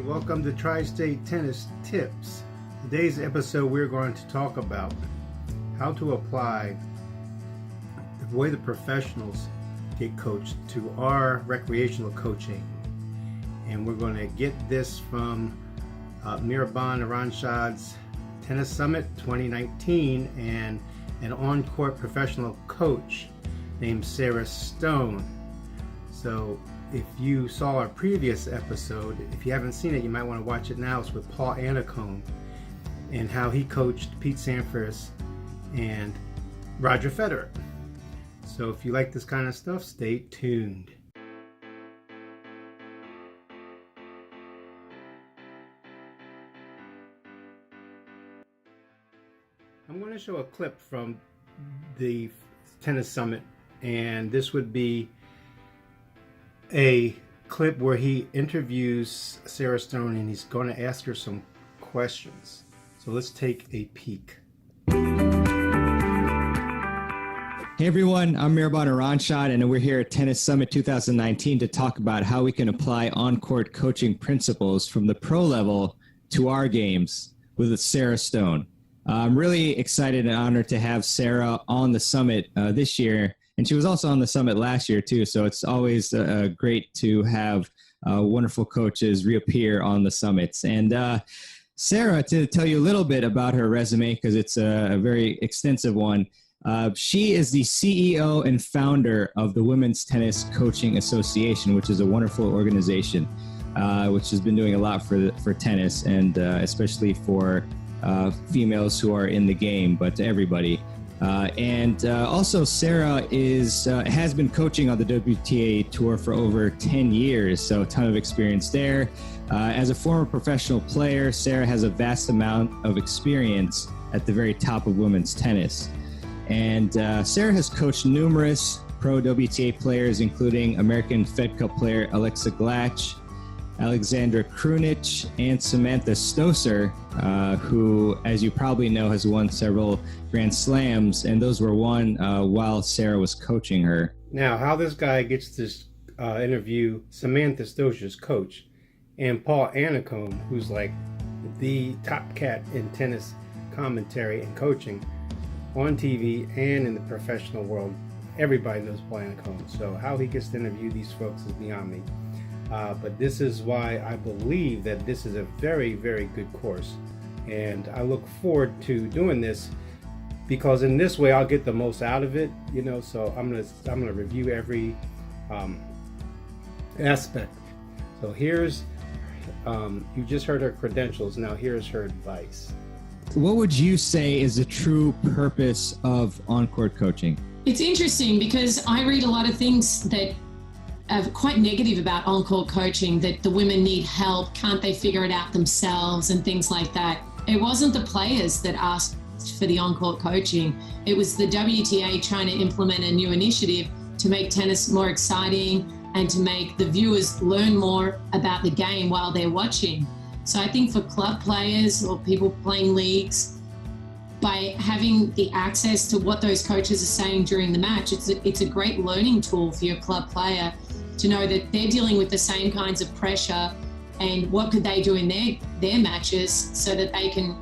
Welcome to Tri-State Tennis Tips. Today's episode we're going to talk about how to apply the way the professionals get coached to our recreational coaching. And we're going to get this from Miraban Aranshad's Tennis Summit 2019 and an on-court professional coach named Sara Stone. So if you saw our previous episode, if you haven't seen it, you might want to watch it now. It's with Paul Annacone and how he coached Pete Sampras and Roger Federer. So if you like this kind of stuff, stay tuned. I'm going to show a clip from the Tennis Summit, and this would be a clip where he interviews Sara Stone and he's going to ask her some questions. So let's take a peek. Hey everyone, I'm Miraban Aranshad and we're here at Tennis Summit 2019 to talk about how we can apply on-court coaching principles from the pro level to our games with Sara Stone. I'm really excited and honored to have Sara on the summit this year. And she was also on the summit last year too, so it's always great to have wonderful coaches reappear on the summits. And Sara, to tell you a little bit about her resume, because it's a very extensive one, she is the CEO and founder of the Women's Tennis Coaching Association, which is a wonderful organization, which has been doing a lot for tennis, and especially for females who are in the game, but to everybody. Also, Sara has been coaching on the WTA Tour for over 10 years, so a ton of experience there. As a former professional player, Sara has a vast amount of experience at the very top of women's tennis. And Sara has coached numerous pro WTA players, including American Fed Cup player Alexa Glatch, Alexandra Krunic, and Samantha Stosur, who, as you probably know, has won several Grand Slams, and those were won while Sara was coaching her. Now, how this guy gets to interview Samantha Stosur's coach and Paul Annacone, who's like the top cat in tennis commentary and coaching on TV and in the professional world. Everybody knows Paul Annacone, so how he gets to interview these folks is beyond me. But this is why I believe that this is a very, very good course. And I look forward to doing this because in this way I'll get the most out of it, so I'm gonna review every aspect. So here's, you just heard her credentials, now here's her advice. What would you say is the true purpose of on-court coaching? It's interesting because I read a lot of things that are quite negative about on-court coaching, that the women need help, can't they figure it out themselves and things like that. It wasn't the players that asked for the on-court coaching. It was the WTA trying to implement a new initiative to make tennis more exciting and to make the viewers learn more about the game while they're watching. So I think for club players or people playing leagues, by having the access to what those coaches are saying during the match, it's a great learning tool for your club player to know that they're dealing with the same kinds of pressure and what could they do in their matches so that they can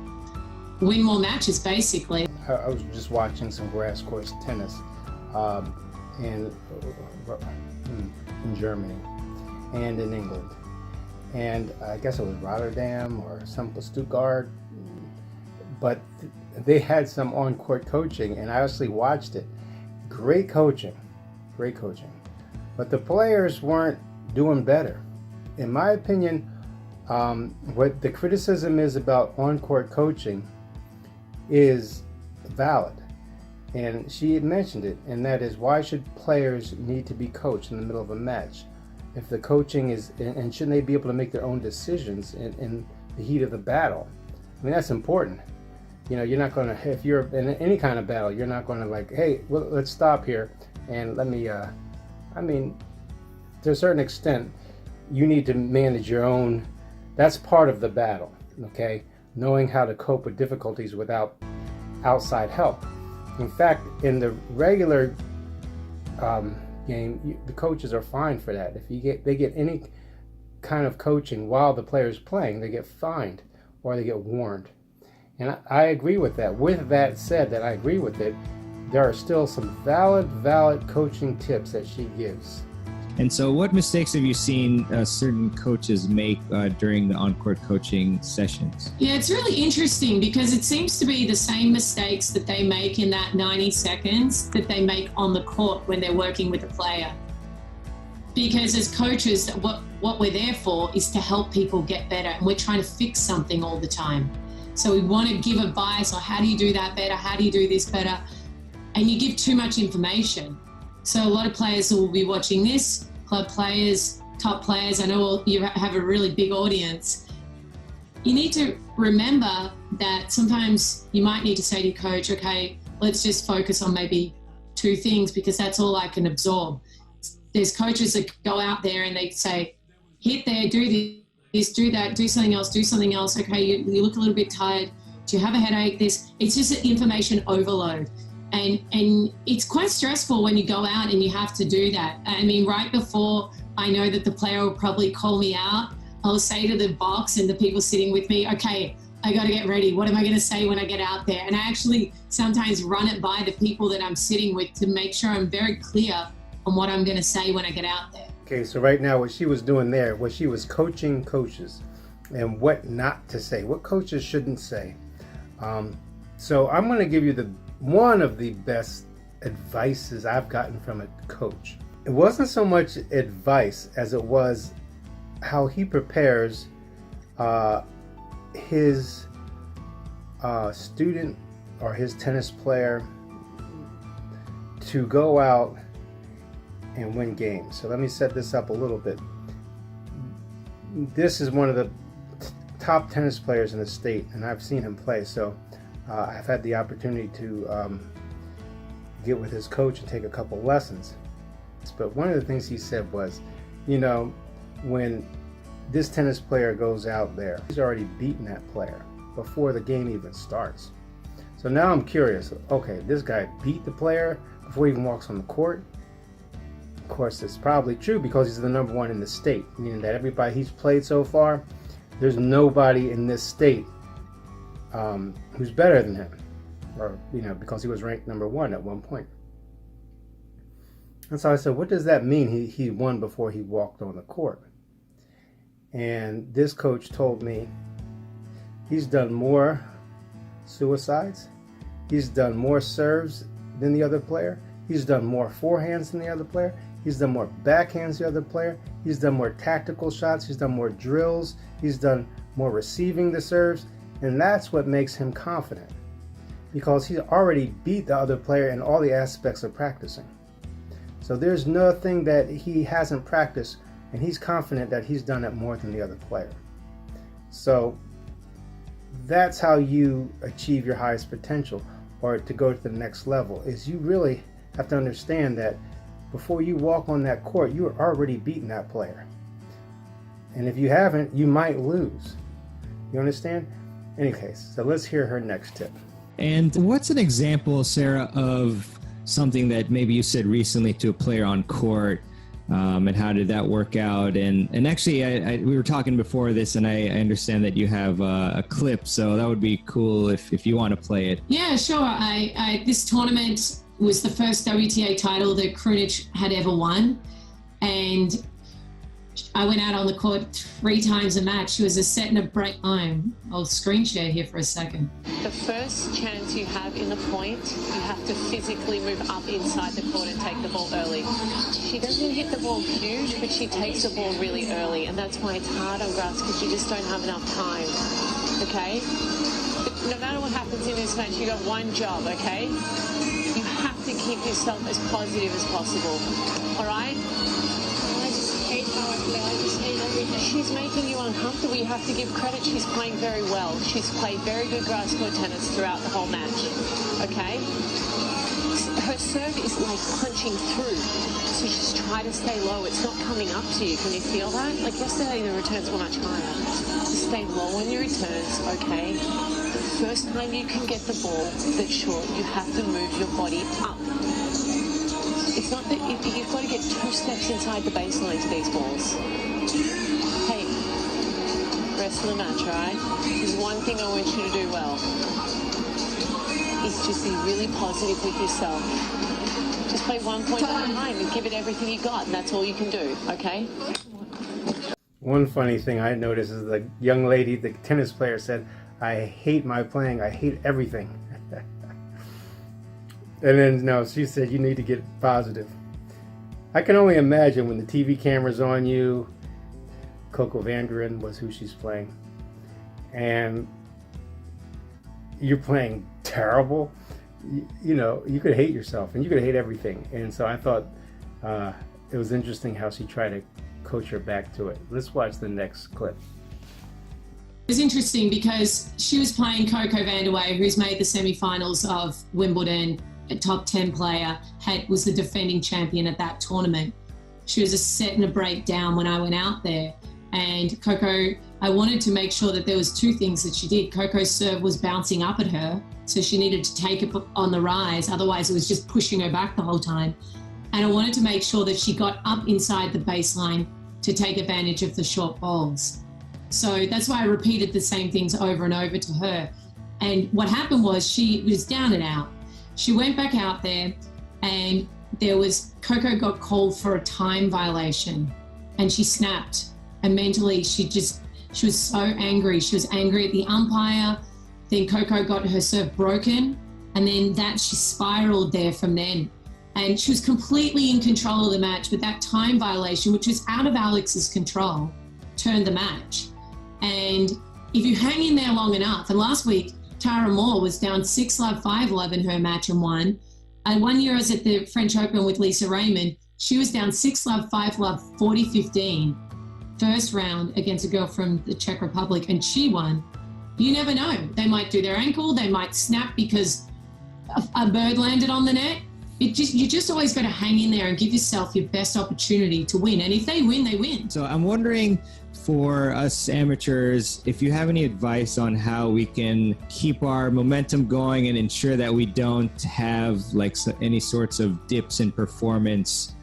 win more matches, basically. I was just watching some grass course tennis in Germany and in England. And I guess it was Rotterdam or some Stuttgart, but they had some on-court coaching and I actually watched it. Great coaching. But the players weren't doing better. In my opinion, what the criticism is about on-court coaching is valid. And she had mentioned it, and that is, why should players need to be coached in the middle of a match? If the coaching is, and shouldn't they be able to make their own decisions in the heat of the battle? I mean, that's important. You're not going to, if you're in any kind of battle, you're not going to like, hey, well, let's stop here and let me, to a certain extent, you need to manage your own, that's part of the battle, okay? Knowing how to cope with difficulties without outside help. In fact, in the regular game, the coaches are fine for that. If they get any kind of coaching while the player's playing, they get fined or they get warned. And I agree with that. With that said, that I agree with it, there are still some valid coaching tips that she gives. And so what mistakes have you seen certain coaches make during the on-court coaching sessions? Yeah, it's really interesting because it seems to be the same mistakes that they make in that 90 seconds that they make on the court when they're working with a player. Because as coaches, what we're there for is to help people get better, and we're trying to fix something all the time. So we want to give advice on how do you do that better? How do you do this better? And you give too much information. So a lot of players will be watching this, club players, top players. I know you have a really big audience. You need to remember that sometimes you might need to say to your coach, okay, let's just focus on maybe 2 things because that's all I can absorb. There's coaches that go out there and they say, hit there, do this, do that, do something else. Okay, you look a little bit tired. Do you have a headache? It's just an information overload. And it's quite stressful when you go out and you have to do that. I mean, right before I know that the player will probably call me out, I'll say to the box and the people sitting with me, okay, I got to get ready. What am I going to say when I get out there? And I actually sometimes run it by the people that I'm sitting with to make sure I'm very clear on what I'm going to say when I get out there. Okay, so right now what she was doing there was she was coaching coaches and what not to say, what coaches shouldn't say. So I'm going to give you one of the best advices I've gotten from a coach. It wasn't so much advice as it was how he prepares his student or his tennis player to go out and win games. So let me set this up a little bit. This is one of the top tennis players in the state, and I've seen him play. So I've had the opportunity to get with his coach and take a couple lessons. But one of the things he said was, you know, when this tennis player goes out there, he's already beaten that player before the game even starts. So now I'm curious, okay, this guy beat the player before he even walks on the court. Of course, it's probably true because he's the number 1 in the state, meaning that everybody he's played so far, there's nobody in this state who's better than him, or because he was ranked number 1 at one point. And so I said, what does that mean? He won before he walked on the court. And this coach told me he's done more suicides, he's done more serves than the other player, he's done more forehands than the other player, he's done more backhands than the other player, he's done more tactical shots, he's done more drills, he's done more receiving the serves, and that's what makes him confident, because he already beat the other player in all the aspects of practicing. So there's nothing that he hasn't practiced, and he's confident that he's done it more than the other player. So that's how you achieve your highest potential, or to go to the next level, is you really have to understand that before you walk on that court, you're already beating that player. And if you haven't, you might lose. You understand? In any case, so let's hear her next tip. And what's an example, Sara, of something that maybe you said recently to a player on court, and how did that work out? And actually, we were talking before this, and I understand that you have a clip, so that would be cool if you want to play it. Yeah, sure. This tournament was the first WTA title that Krunic had ever won, and I went out on the court 3 times a match. It was a set and a break home. I'll screen share here for a second. The first chance you have in the point, you have to physically move up inside the court and take the ball early. She doesn't hit the ball huge, but she takes the ball really early, and that's why it's hard on grass, because you just don't have enough time, okay? But no matter what happens in this match, you got one job, okay? You have to keep yourself as positive as possible, all right? She's making you uncomfortable. You have to give credit. She's playing very well. She's played very good grass court tennis throughout the whole match. Okay? Her serve is like punching through. So just try to stay low. It's not coming up to you. Can you feel that? Like yesterday, the returns were much higher. Just stay low on your returns, okay? The first time you can get the ball that's short, you have to move your body up. It's not that you've got to get 2 steps inside the baseline to these balls. Hey, rest of the match, all right? There's one thing I want you to do well. Is just be really positive with yourself. Just play one point at a time and give it everything you got, and that's all you can do, okay? One funny thing I noticed is the young lady, the tennis player, said, "I hate my playing, I hate everything." And then, no, she said, "You need to get positive." I can only imagine when the TV camera's on you. Coco Vanderen was who she's playing. And you're playing terrible. You know, you could hate yourself and you could hate everything. And so I thought it was interesting how she tried to coach her back to it. Let's watch the next clip. It was interesting because she was playing Coco Vandeweghe, who's made the semi-finals of Wimbledon, a top 10 player, was the defending champion at that tournament. She was a set and a break down when I went out there. And Coco, I wanted to make sure that there was two things that she did. Coco's serve was bouncing up at her, so she needed to take it on the rise. Otherwise, it was just pushing her back the whole time. And I wanted to make sure that she got up inside the baseline to take advantage of the short balls. So that's why I repeated the same things over and over to her. And what happened was she was down and out. She went back out there and Coco got called for a time violation and she snapped. And mentally, she was so angry. She was angry at the umpire. Then Coco got her serve broken. And then she spiraled there from then. And she was completely in control of the match, but that time violation, which was out of Alex's control, turned the match. And if you hang in there long enough, and last week, Tara Moore was down 6-love, 5-love in her match and won. And 1 year I was at the French Open with Lisa Raymond. She was down 6-love, 5-love, 40-15, first round against a girl from the Czech Republic, and she won. You never know. They might do their ankle. They might snap because a bird landed on the net. You just always got to hang in there and give yourself your best opportunity to win. And if they win, they win. So I'm wondering, for us amateurs, if you have any advice on how we can keep our momentum going and ensure that we don't have any sorts of dips in performance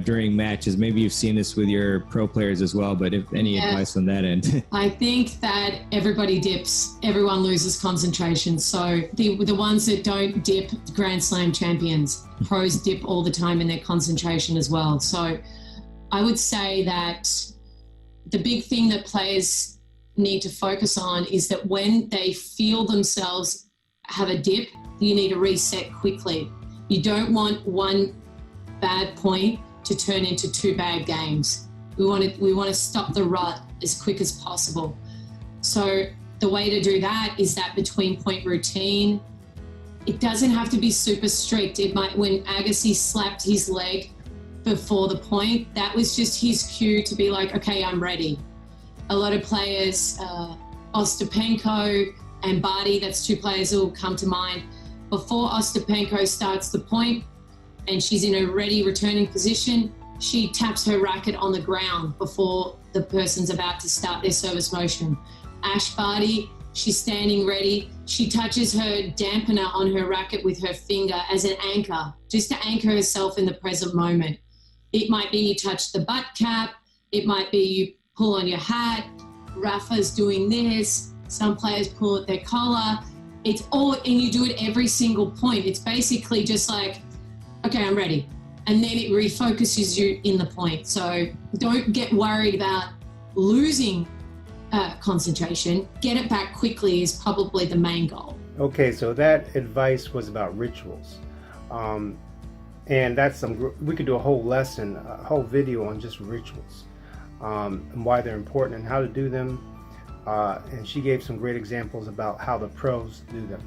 during matches. Maybe you've seen this with your pro players as well, but if any advice on that end. I think that everybody dips, everyone loses concentration. So the ones that don't dip, Grand Slam champions, pros dip all the time in their concentration as well. So I would say that the big thing that players need to focus on is that when they feel themselves have a dip, you need to reset quickly. You don't want one bad point to turn into two bad games. We want to stop the rut as quick as possible. So the way to do that is that between point routine. It doesn't have to be super strict. It might, when Agassi slapped his leg before the point, that was just his cue to be like, okay, I'm ready. A lot of players, Ostapenko and Barty, that's two players who will come to mind. Before Ostapenko starts the point and she's in a ready returning position, she taps her racket on the ground before the person's about to start their service motion. Ash Barty, she's standing ready. She touches her dampener on her racket with her finger as an anchor, just to anchor herself in the present moment. It might be you touch the butt cap. It might be you pull on your hat. Rafa's doing this. Some players pull at their collar. It's all, and you do it every single point. It's basically just like, okay, I'm ready. And then it refocuses you in the point. So don't get worried about losing concentration. Get it back quickly is probably the main goal. Okay, so that advice was about rituals. And that's we could do a whole lesson, a whole video on just rituals, and why they're important and how to do them. And she gave some great examples about how the pros do them.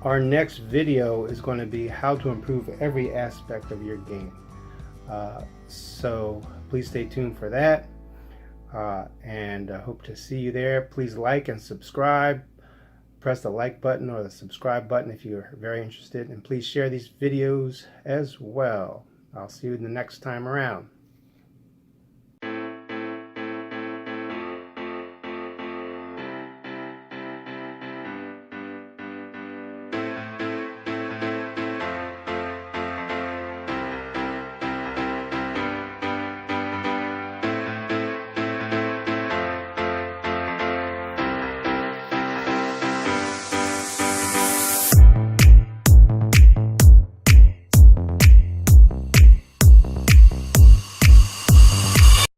Our next video is going to be how to improve every aspect of your game. So please stay tuned for that. And I hope to see you there. Please like and subscribe. Press the like button or the subscribe button if you're very interested. And please share these videos as well. I'll see you the next time around.